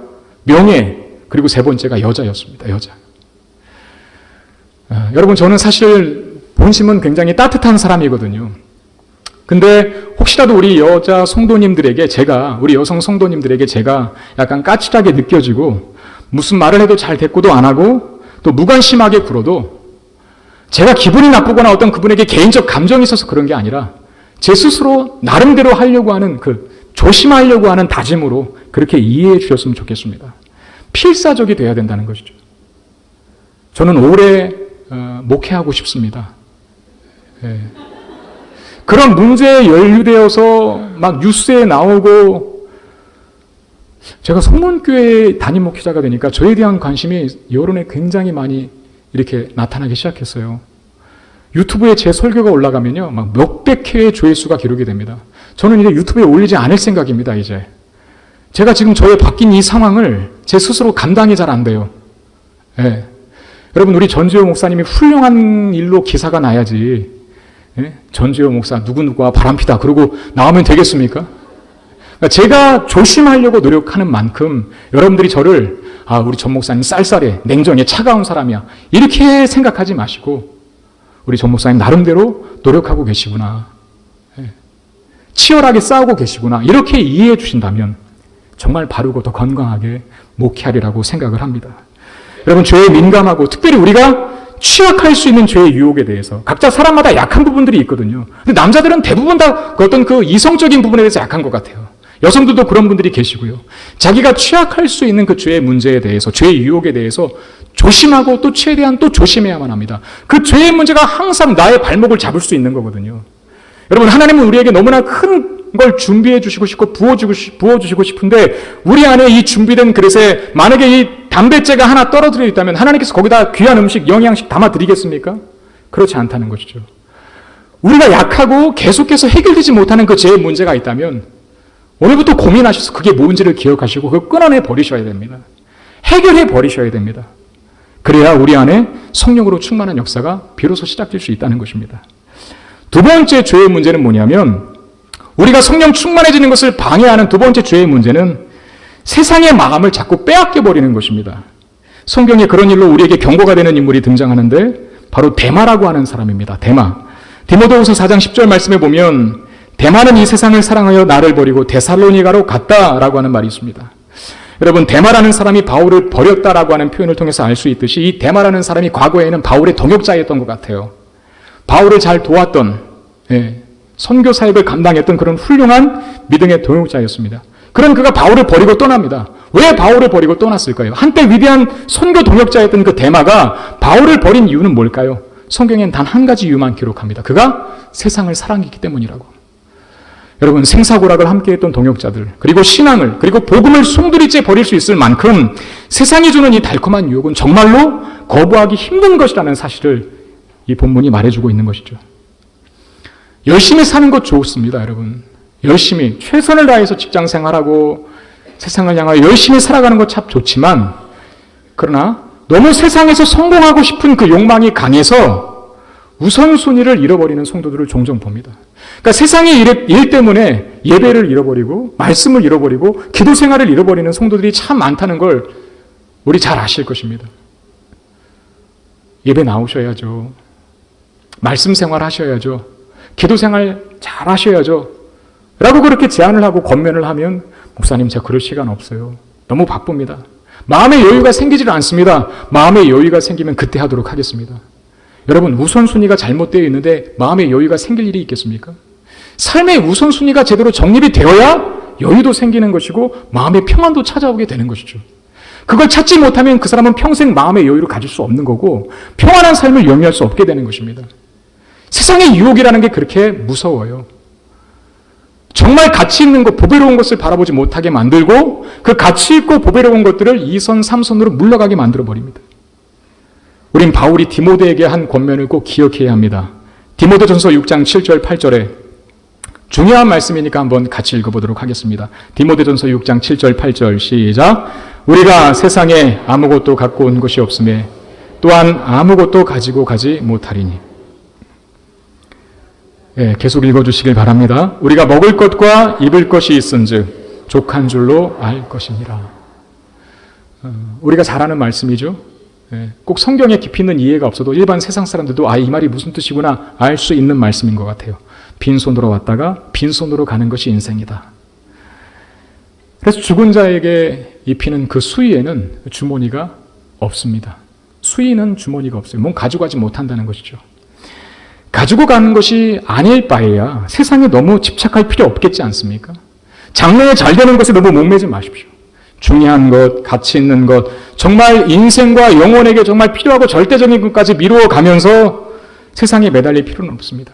명예, 그리고 세 번째가 여자였습니다. 여자. 여러분, 저는 사실 본심은 굉장히 따뜻한 사람이거든요. 근데 혹시라도 우리 여자 성도님들에게 우리 여성 성도님들에게 제가 약간 까칠하게 느껴지고, 무슨 말을 해도 잘 대꾸도 안 하고 또 무관심하게 굴어도 제가 기분이 나쁘거나 어떤 그분에게 개인적 감정이 있어서 그런 게 아니라 제 스스로 나름대로 하려고 하는, 조심하려고 하는 다짐으로 그렇게 이해해 주셨으면 좋겠습니다. 필사적이 돼야 된다는 것이죠. 저는 오래 목회하고 싶습니다. 그런 문제에 연루되어서 막 뉴스에 나오고, 제가 성문교회 담임 목회자가 되니까 저에 대한 관심이 여론에 굉장히 많이 이렇게 나타나기 시작했어요. 유튜브에 제 설교가 올라가면요, 막 몇백 회의 조회수가 기록이 됩니다. 저는 이제 유튜브에 올리지 않을 생각입니다, 이제. 제가 지금 저의 바뀐 이 상황을 제 스스로 감당이 잘 안 돼요. 여러분, 우리 전지호 목사님이 훌륭한 일로 기사가 나야지, 전지호 목사 누구누구와 바람피다 그러고 나오면 되겠습니까? 제가 조심하려고 노력하는 만큼 여러분들이 저를 아, 우리 전 목사님 쌀쌀해, 냉정해, 차가운 사람이야, 이렇게 생각하지 마시고 우리 전 목사님 나름대로 노력하고 계시구나, 치열하게 싸우고 계시구나, 이렇게 이해해 주신다면 정말 바르고 더 건강하게 목회하리라고 생각을 합니다. 여러분, 죄에 민감하고 특별히 우리가 취약할 수 있는 죄의 유혹에 대해서 각자 사람마다 약한 부분들이 있거든요. 근데 남자들은 대부분 다 어떤 그 이성적인 부분에 대해서 약한 것 같아요. 여성들도 그런 분들이 계시고요. 자기가 취약할 수 있는 그 죄의 문제에 대해서, 죄의 유혹에 대해서 조심하고 또 최대한 또 조심해야만 합니다. 그 죄의 문제가 항상 나의 발목을 잡을 수 있는 거거든요. 여러분, 하나님은 우리에게 너무나 큰 걸 준비해 주시고 싶고 부어주시고 싶은데 우리 안에 이 준비된 그릇에 만약에 이 담뱃재가 하나 떨어뜨려 있다면 하나님께서 거기다 귀한 음식, 영양식 담아 드리겠습니까? 그렇지 않다는 것이죠. 우리가 약하고 계속해서 해결되지 못하는 그 죄의 문제가 있다면 오늘부터 고민하셔서 그게 뭔지를 기억하시고 그걸 끊어내 버리셔야 됩니다. 해결해 버리셔야 됩니다. 그래야 우리 안에 성령으로 충만한 역사가 비로소 시작될 수 있다는 것입니다. 두 번째 죄의 문제는 뭐냐면, 우리가 성령 충만해지는 것을 방해하는 두 번째 죄의 문제는 세상의 마음을 자꾸 빼앗겨 버리는 것입니다. 성경에 그런 일로 우리에게 경고가 되는 인물이 등장하는데 바로 데마라고 하는 사람입니다. 데마. 디모데후서 4장 10절 말씀에 보면 데마는 이 세상을 사랑하여 나를 버리고 데살로니가로 갔다라고 하는 말이 있습니다. 여러분, 데마라는 사람이 바울을 버렸다라고 하는 표현을 통해서 알 수 있듯이 이 데마라는 사람이 과거에는 바울의 동역자였던 것 같아요. 바울을 잘 도왔던, 선교 사역을 감당했던 그런 훌륭한 믿음의 동역자였습니다. 그런 그가 바울을 버리고 떠납니다. 왜 바울을 버리고 떠났을까요? 한때 위대한 선교 동역자였던 그 데마가 바울을 버린 이유는 뭘까요? 성경엔 단 한 가지 이유만 기록합니다. 그가 세상을 사랑했기 때문이라고. 여러분, 생사고락을 함께했던 동역자들, 그리고 신앙을, 그리고 복음을 송두리째 버릴 수 있을 만큼 세상이 주는 이 달콤한 유혹은 정말로 거부하기 힘든 것이라는 사실을 이 본문이 말해주고 있는 것이죠. 열심히 사는 것 좋습니다, 여러분. 열심히 최선을 다해서 직장 생활하고 세상을 향하여 열심히 살아가는 것 참 좋지만, 그러나 너무 세상에서 성공하고 싶은 그 욕망이 강해서 우선순위를 잃어버리는 성도들을 종종 봅니다. 그러니까 세상의 일 때문에 예배를 잃어버리고 말씀을 잃어버리고 기도 생활을 잃어버리는 성도들이 참 많다는 걸 우리 잘 아실 것입니다. 예배 나오셔야죠. 말씀 생활 하셔야죠. 기도 생활 잘 하셔야죠. 라고 그렇게 제안을 하고 권면을 하면, 목사님, 제가 그럴 시간 없어요. 너무 바쁩니다. 마음의 여유가 생기질 않습니다. 마음의 여유가 생기면 그때 하도록 하겠습니다. 여러분, 우선순위가 잘못되어 있는데 마음의 여유가 생길 일이 있겠습니까? 삶의 우선순위가 제대로 정립이 되어야 여유도 생기는 것이고 마음의 평안도 찾아오게 되는 것이죠. 그걸 찾지 못하면 그 사람은 평생 마음의 여유를 가질 수 없는 거고 평안한 삶을 영위할 수 없게 되는 것입니다. 세상의 유혹이라는 게 그렇게 무서워요. 정말 가치 있는 것, 보배로운 것을 바라보지 못하게 만들고 그 가치 있고 보배로운 것들을 2선, 3선으로 물러가게 만들어버립니다. 우린 바울이 디모데에게 한 권면을 꼭 기억해야 합니다. 디모데전서 6장 7절 8절에 중요한 말씀이니까 한번 같이 읽어보도록 하겠습니다. 디모데전서 6장 7절 8절 시작. 우리가 세상에 아무것도 갖고 온 것이 없음에 또한 아무것도 가지고 가지 못하리니. 계속 읽어주시길 바랍니다. 우리가 먹을 것과 입을 것이 있은즉 족한 줄로 알 것이니라. 우리가 잘 아는 말씀이죠. 꼭 성경에 깊이 있는 이해가 없어도 일반 세상 사람들도 이 말이 무슨 뜻이구나 알 수 있는 말씀인 것 같아요. 빈손으로 왔다가 빈손으로 가는 것이 인생이다. 그래서 죽은 자에게 입히는 그 수의에는 주머니가 없습니다. 수의는 주머니가 없어요. 뭔 가져가지 못한다는 것이죠. 가지고 가는 것이 아닐 바에야 세상에 너무 집착할 필요 없겠지 않습니까? 장래에 잘 되는 것에 너무 목매지 마십시오. 중요한 것, 가치 있는 것, 정말 인생과 영혼에게 정말 필요하고 절대적인 것까지 미루어 가면서 세상에 매달릴 필요는 없습니다.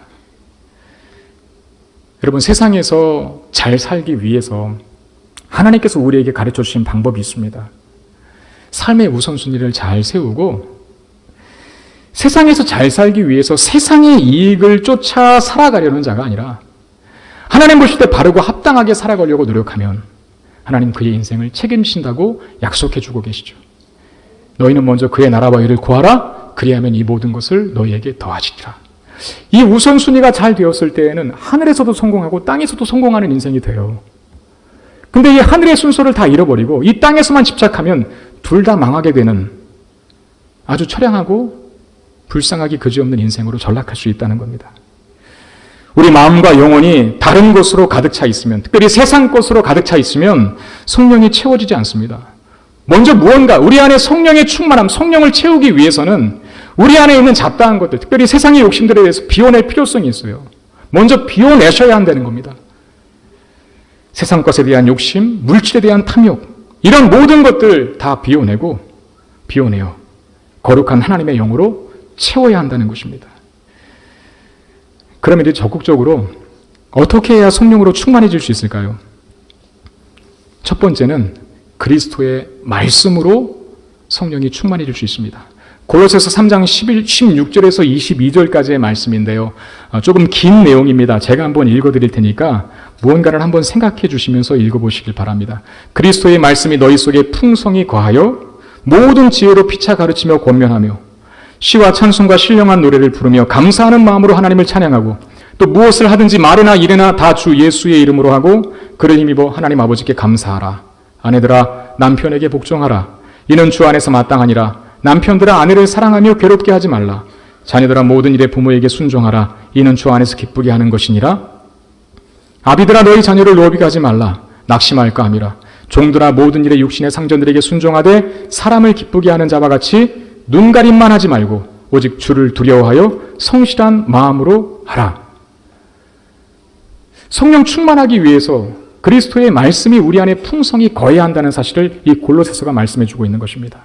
여러분, 세상에서 잘 살기 위해서 하나님께서 우리에게 가르쳐 주신 방법이 있습니다. 삶의 우선순위를 잘 세우고 세상에서 잘 살기 위해서 세상의 이익을 쫓아 살아가려는 자가 아니라 하나님 보실 때 바르고 합당하게 살아가려고 노력하면 하나님 그의 인생을 책임진다고 약속해 주고 계시죠. 너희는 먼저 그의 나라와 의를 구하라. 그리하면 이 모든 것을 너희에게 더하시리라. 이 우선순위가 잘 되었을 때에는 하늘에서도 성공하고 땅에서도 성공하는 인생이 돼요. 근데 이 하늘의 순서를 다 잃어버리고 이 땅에서만 집착하면 둘 다 망하게 되는 아주 처량하고 불쌍하기 그지없는 인생으로 전락할 수 있다는 겁니다. 우리 마음과 영혼이 다른 것으로 가득 차 있으면, 특별히 세상 것으로 가득 차 있으면 성령이 채워지지 않습니다. 먼저 무언가 우리 안에 성령의 충만함, 성령을 채우기 위해서는 우리 안에 있는 잡다한 것들, 특별히 세상의 욕심들에 대해서 비워낼 필요성이 있어요. 먼저 비워내셔야 한다는 겁니다. 세상 것에 대한 욕심, 물질에 대한 탐욕, 이런 모든 것들 다 비워내고 비워내어 거룩한 하나님의 영으로 채워야 한다는 것입니다. 그러면 이제 적극적으로 어떻게 해야 성령으로 충만해질 수 있을까요? 첫 번째는 그리스도의 말씀으로 성령이 충만해질 수 있습니다. 골로새서 3장 16절에서 22절까지의 말씀인데요. 조금 긴 내용입니다. 제가 한번 읽어드릴 테니까 무언가를 한번 생각해 주시면서 읽어보시길 바랍니다. 그리스도의 말씀이 너희 속에 풍성히 거하여 모든 지혜로 피차 가르치며 권면하며 시와 찬송과 신령한 노래를 부르며 감사하는 마음으로 하나님을 찬양하고 또 무엇을 하든지 말이나 일이나 다 주 예수의 이름으로 하고 그를 힘입어 하나님 아버지께 감사하라. 아내들아 남편에게 복종하라. 이는 주 안에서 마땅하니라. 남편들아 아내를 사랑하며 괴롭게 하지 말라. 자녀들아 모든 일에 부모에게 순종하라. 이는 주 안에서 기쁘게 하는 것이니라. 아비들아 너희 자녀를 노비게 하지 말라. 낙심할까 함이라. 종들아 모든 일에 육신의 상전들에게 순종하되 사람을 기쁘게 하는 자와 같이 눈가림만 하지 말고 오직 주를 두려워하여 성실한 마음으로 하라. 성령 충만하기 위해서 그리스도의 말씀이 우리 안에 풍성히 거해야 한다는 사실을 이 골로새서가 말씀해 주고 있는 것입니다.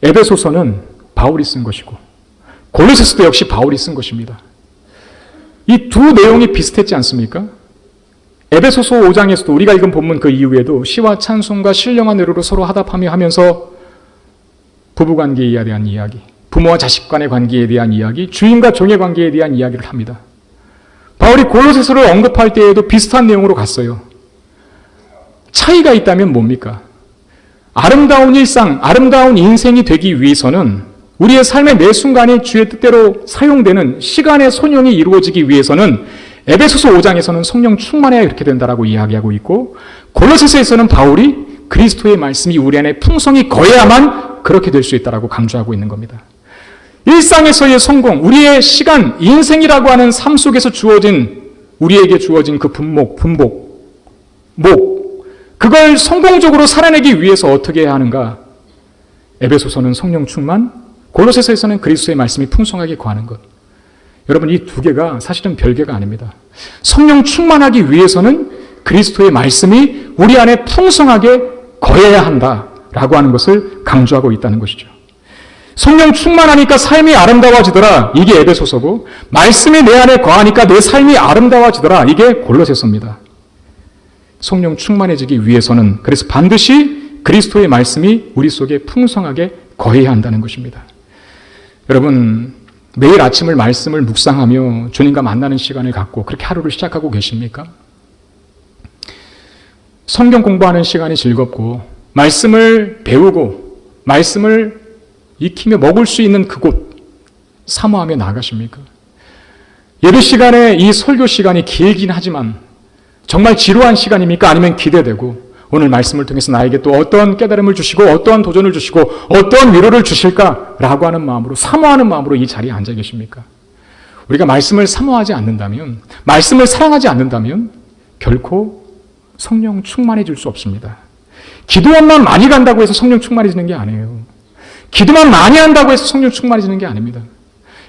에베소서는 바울이 쓴 것이고 골로새서도 역시 바울이 쓴 것입니다. 이 두 내용이 비슷했지 않습니까? 에베소서 5장에서도 우리가 읽은 본문 그 이후에도 시와 찬송과 신령한 노래로 서로 화답하며 하면서 부부관계에 대한 이야기, 부모와 자식 간의 관계에 대한 이야기, 주인과 종의 관계에 대한 이야기를 합니다. 바울이 골로새서를 언급할 때에도 비슷한 내용으로 갔어요. 차이가 있다면 뭡니까? 아름다운 일상, 아름다운 인생이 되기 위해서는 우리의 삶의 매 순간이 주의 뜻대로 사용되는 시간의 손용이 이루어지기 위해서는 에베소서 5장에서는 성령 충만해야 그렇게 된다라고 이야기하고 있고 골로새서에서는 바울이 그리스도의 말씀이 우리 안에 풍성히 거해야만 그렇게 될 수 있다라고 강조하고 있는 겁니다. 일상에서의 성공, 우리의 시간, 인생이라고 하는 삶 속에서 우리에게 주어진 그 그걸 성공적으로 살아내기 위해서 어떻게 해야 하는가? 에베소서는 성령 충만, 골로새서에서는 그리스도의 말씀이 풍성하게 거하는 것. 여러분 이 두 개가 사실은 별개가 아닙니다. 성령 충만하기 위해서는 그리스도의 말씀이 우리 안에 풍성하게 거해야 한다라고 하는 것을 강조하고 있다는 것이죠. 성령 충만하니까 삶이 아름다워지더라. 이게 에베소서고 말씀이 내 안에 거하니까 내 삶이 아름다워지더라. 이게 골로새서입니다. 성령 충만해지기 위해서는 그래서 반드시 그리스도의 말씀이 우리 속에 풍성하게 거해야 한다는 것입니다. 여러분 매일 아침을 말씀을 묵상하며 주님과 만나는 시간을 갖고 그렇게 하루를 시작하고 계십니까? 성경 공부하는 시간이 즐겁고 말씀을 배우고 말씀을 익히며 먹을 수 있는 그곳 사모하며 나아가십니까? 예배 시간에 이 설교 시간이 길긴 하지만 정말 지루한 시간입니까? 아니면 기대되고 오늘 말씀을 통해서 나에게 또 어떤 깨달음을 주시고 어떠한 도전을 주시고 어떠한 위로를 주실까라고 하는 마음으로 사모하는 마음으로 이 자리에 앉아 계십니까? 우리가 말씀을 사모하지 않는다면 말씀을 사랑하지 않는다면 결코 성령 충만해질 수 없습니다. 기도만 많이 간다고 해서 성령 충만해지는 게 아니에요. 기도만 많이 한다고 해서 성령 충만해지는 게 아닙니다.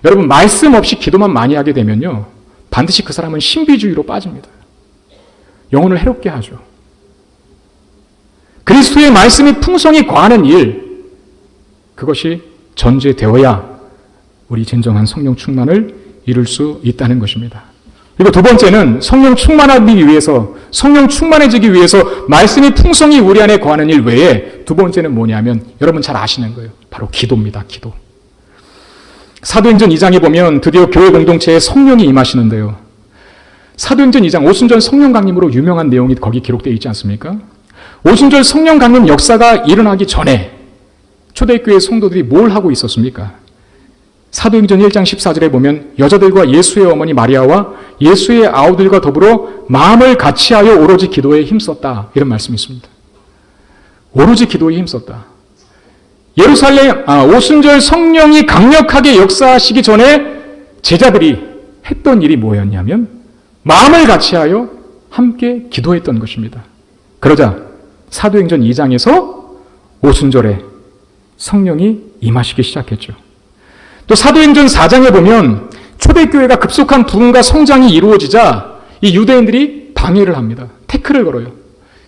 여러분 말씀 없이 기도만 많이 하게 되면요 반드시 그 사람은 신비주의로 빠집니다. 영혼을 해롭게 하죠. 그리스도의 말씀이 풍성히 거하는 일 그것이 전제되어야 우리 진정한 성령 충만을 이룰 수 있다는 것입니다. 그리고 두 번째는 성령 충만하기 위해서 성령 충만해지기 위해서 말씀이 풍성히 우리 안에 거하는 일 외에 두 번째는 뭐냐면 여러분 잘 아시는 거예요. 바로 기도입니다. 기도. 사도행전 2장에 보면 드디어 교회 공동체에 성령이 임하시는데요. 사도행전 2장 오순절 성령 강림으로 유명한 내용이 거기 기록되어 있지 않습니까? 오순절 성령 강림 역사가 일어나기 전에 초대교회 성도들이 뭘 하고 있었습니까? 사도행전 1장 14절에 보면 여자들과 예수의 어머니 마리아와 예수의 아우들과 더불어 마음을 같이하여 오로지 기도에 힘썼다. 이런 말씀이 있습니다. 오로지 기도에 힘썼다. 예루살렘 오순절 성령이 강력하게 역사하시기 전에 제자들이 했던 일이 뭐였냐면 마음을 같이하여 함께 기도했던 것입니다. 그러자 사도행전 2장에서 오순절에 성령이 임하시기 시작했죠. 또 사도행전 4장에 보면 초대교회가 급속한 부흥과 성장이 이루어지자 이 유대인들이 방해를 합니다. 태클을 걸어요.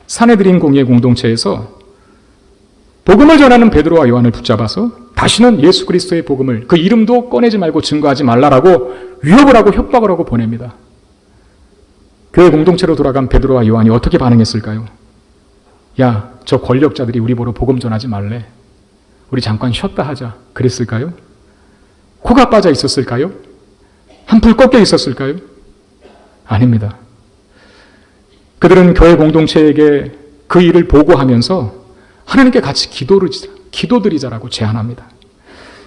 산헤드린 공예 공동체에서 복음을 전하는 베드로와 요한을 붙잡아서 다시는 예수 그리스도의 복음을 그 이름도 꺼내지 말고 증거하지 말라라고 위협을 하고 협박을 하고 보냅니다. 교회 공동체로 돌아간 베드로와 요한이 어떻게 반응했을까요? 야, 저 권력자들이 우리 보러 복음 전하지 말래. 우리 잠깐 쉬었다 하자. 그랬을까요? 코가 빠져 있었을까요? 한풀 꺾여 있었을까요? 아닙니다. 그들은 교회 공동체에게 그 일을 보고하면서 하나님께 같이 기도드리자라고 제안합니다.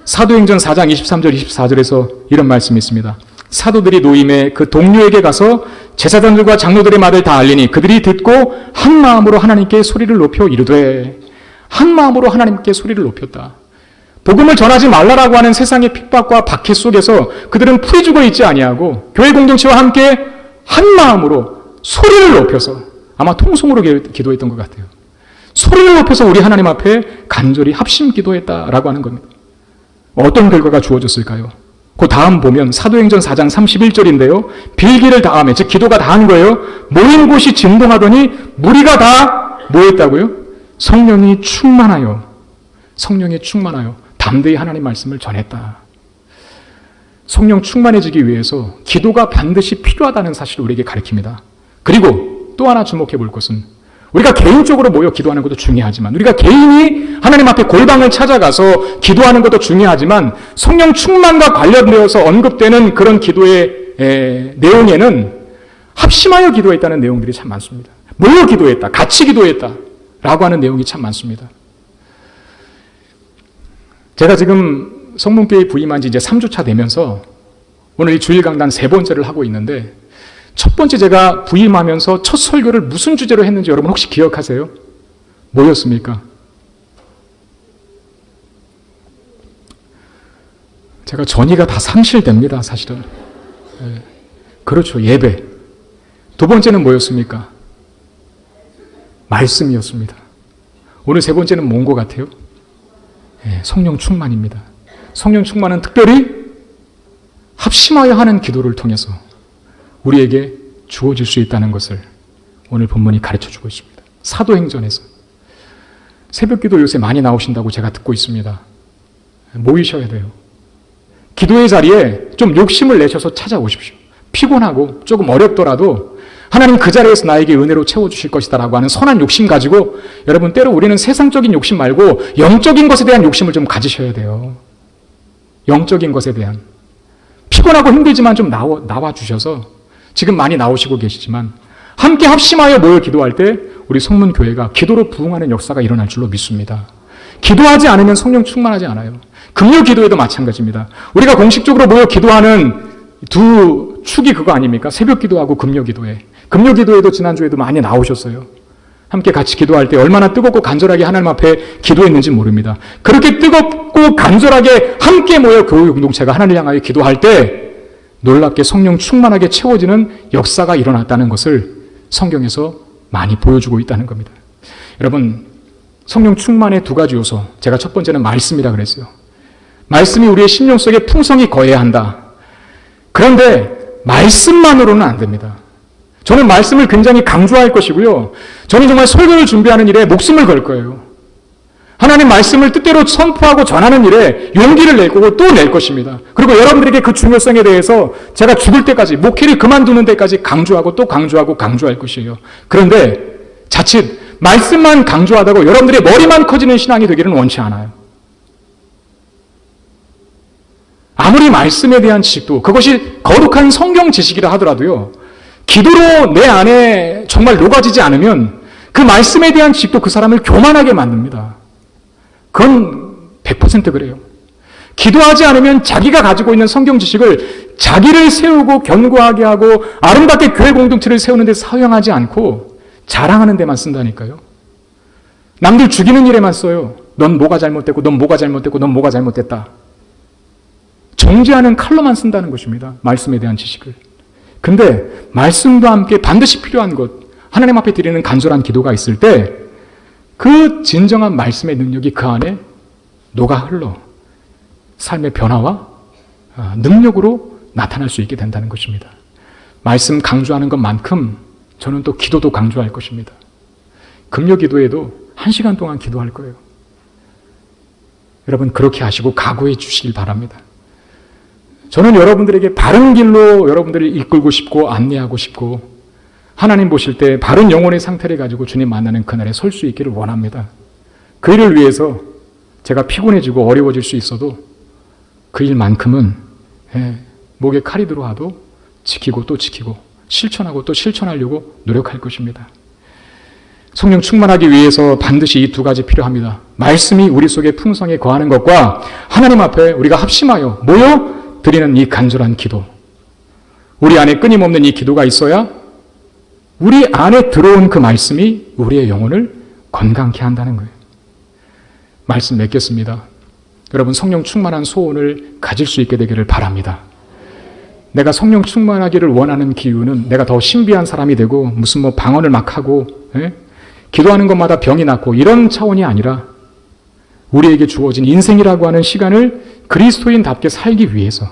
사도행전 4장 23절 24절에서 이런 말씀이 있습니다. 사도들이 노임에 그 동료에게 가서 제사장들과 장로들의 말을 다 알리니 그들이 듣고 한 마음으로 하나님께 소리를 높여 이르되 한 마음으로 하나님께 소리를 높였다. 복음을 전하지 말라라고 하는 세상의 핍박과 박해 속에서 그들은 풀이 죽어 있지 아니하고 교회 공동체와 함께 한 마음으로 소리를 높여서 아마 통성으로 기도했던 것 같아요. 소리를 높여서 우리 하나님 앞에 간절히 합심 기도했다라고 하는 겁니다. 어떤 결과가 주어졌을까요? 그 다음 보면 사도행전 4장 31절인데요. 빌기를 다하며 즉 기도가 다한 거예요. 모인 곳이 진동하더니 무리가 다 뭐했다고요? 성령이 충만하여 담대히 하나님 말씀을 전했다. 성령 충만해지기 위해서 기도가 반드시 필요하다는 사실을 우리에게 가르칩니다. 그리고 또 하나 주목해 볼 것은 우리가 개인적으로 모여 기도하는 것도 중요하지만 우리가 개인이 하나님 앞에 골방을 찾아가서 기도하는 것도 중요하지만 성령 충만과 관련되어서 언급되는 그런 기도의 내용에는 합심하여 기도했다는 내용들이 참 많습니다. 모여 기도했다, 같이 기도했다 라고 하는 내용이 참 많습니다. 제가 지금 성문교회 부임한 지 이제 3주차 되면서 오늘 이 주일 강단 3번째를 하고 있는데 첫 번째 제가 부임하면서 첫 설교를 무슨 주제로 했는지 여러분 혹시 기억하세요? 뭐였습니까? 제가 전이가 다 상실됩니다, 사실은. 네. 그렇죠, 예배. 두 번째는 뭐였습니까? 말씀이었습니다. 오늘 세 번째는 뭔 것 같아요? 네, 성령 충만입니다. 성령 충만은 특별히 합심하여 하는 기도를 통해서 우리에게 주어질 수 있다는 것을 오늘 본문이 가르쳐주고 있습니다. 사도행전에서 새벽기도 요새 많이 나오신다고 제가 듣고 있습니다. 모이셔야 돼요. 기도의 자리에 좀 욕심을 내셔서 찾아오십시오. 피곤하고 조금 어렵더라도 하나님 그 자리에서 나에게 은혜로 채워주실 것이다 라고 하는 선한 욕심 가지고 여러분 때로 우리는 세상적인 욕심 말고 영적인 것에 대한 욕심을 좀 가지셔야 돼요. 영적인 것에 대한. 피곤하고 힘들지만 좀 나와 주셔서 지금 많이 나오시고 계시지만 함께 합심하여 모여 기도할 때 우리 성문교회가 기도로 부흥하는 역사가 일어날 줄로 믿습니다. 기도하지 않으면 성령 충만하지 않아요. 금요 기도에도 마찬가지입니다. 우리가 공식적으로 모여 기도하는 두 축이 그거 아닙니까? 새벽 기도하고 금요 기도회. 금요 기도에도 지난주에도 많이 나오셨어요. 함께 같이 기도할 때 얼마나 뜨겁고 간절하게 하나님 앞에 기도했는지 모릅니다. 그렇게 뜨겁고 간절하게 함께 모여 교회 공동체가 하나님을 향하여 기도할 때 놀랍게 성령 충만하게 채워지는 역사가 일어났다는 것을 성경에서 많이 보여주고 있다는 겁니다. 여러분, 성령 충만의 두 가지 요소. 제가 첫 번째는 말씀이라 그랬어요. 말씀이 우리의 심령 속에 풍성히 거해야 한다. 그런데 말씀만으로는 안 됩니다. 저는 말씀을 굉장히 강조할 것이고요. 저는 정말 설교를 준비하는 일에 목숨을 걸 거예요. 하나님 말씀을 뜻대로 선포하고 전하는 일에 용기를 낼 거고 또 낼 것입니다. 그리고 여러분들에게 그 중요성에 대해서 제가 죽을 때까지, 목회를 그만두는 데까지 강조하고 또 강조하고 강조할 것이에요. 그런데 자칫 말씀만 강조하다고 여러분들의 머리만 커지는 신앙이 되기는 원치 않아요. 아무리 말씀에 대한 지식도 그것이 거룩한 성경 지식이라 하더라도요. 기도로 내 안에 정말 녹아지지 않으면 그 말씀에 대한 지식도 그 사람을 교만하게 만듭니다. 그건 100% 그래요. 기도하지 않으면 자기가 가지고 있는 성경 지식을 자기를 세우고 견고하게 하고 아름답게 교회 공동체를 세우는 데 사용하지 않고 자랑하는 데만 쓴다니까요. 남들 죽이는 일에만 써요. 넌 뭐가 잘못됐고 넌 뭐가 잘못됐고 넌 뭐가 잘못됐다. 정죄하는 칼로만 쓴다는 것입니다. 말씀에 대한 지식을. 근데 말씀과 함께 반드시 필요한 것, 하나님 앞에 드리는 간절한 기도가 있을 때 그 진정한 말씀의 능력이 그 안에 녹아 흘러 삶의 변화와 능력으로 나타날 수 있게 된다는 것입니다. 말씀 강조하는 것만큼 저는 또 기도도 강조할 것입니다. 금요 기도에도 1시간 동안 기도할 거예요. 여러분 그렇게 하시고 각오해 주시길 바랍니다. 저는 여러분들에게 바른 길로 여러분들을 이끌고 싶고 안내하고 싶고 하나님 보실 때 바른 영혼의 상태를 가지고 주님 만나는 그날에 설 수 있기를 원합니다. 그 일을 위해서 제가 피곤해지고 어려워질 수 있어도 그 일만큼은 목에 칼이 들어와도 지키고 또 지키고 실천하고 또 실천하려고 노력할 것입니다. 성령 충만하기 위해서 반드시 이 두 가지 필요합니다. 말씀이 우리 속에 풍성에 거하는 것과 하나님 앞에 우리가 합심하여 모여 드리는 이 간절한 기도. 우리 안에 끊임없는 이 기도가 있어야 우리 안에 들어온 그 말씀이 우리의 영혼을 건강케 한다는 거예요. 말씀 맺겠습니다. 여러분 성령 충만한 소원을 가질 수 있게 되기를 바랍니다. 내가 성령 충만하기를 원하는 기유는 내가 더 신비한 사람이 되고 무슨 뭐 방언을 막 하고 기도하는 것마다 병이 낫고 이런 차원이 아니라 우리에게 주어진 인생이라고 하는 시간을 그리스도인답게 살기 위해서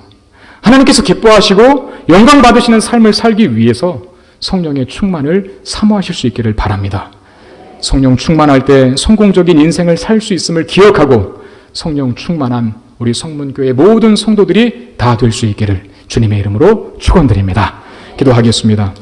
하나님께서 기뻐하시고 영광 받으시는 삶을 살기 위해서 성령의 충만을 사모하실 수 있기를 바랍니다. 성령 충만할 때 성공적인 인생을 살 수 있음을 기억하고 성령 충만한 우리 성문교회 모든 성도들이 다 될 수 있기를 주님의 이름으로 축원드립니다. 기도하겠습니다.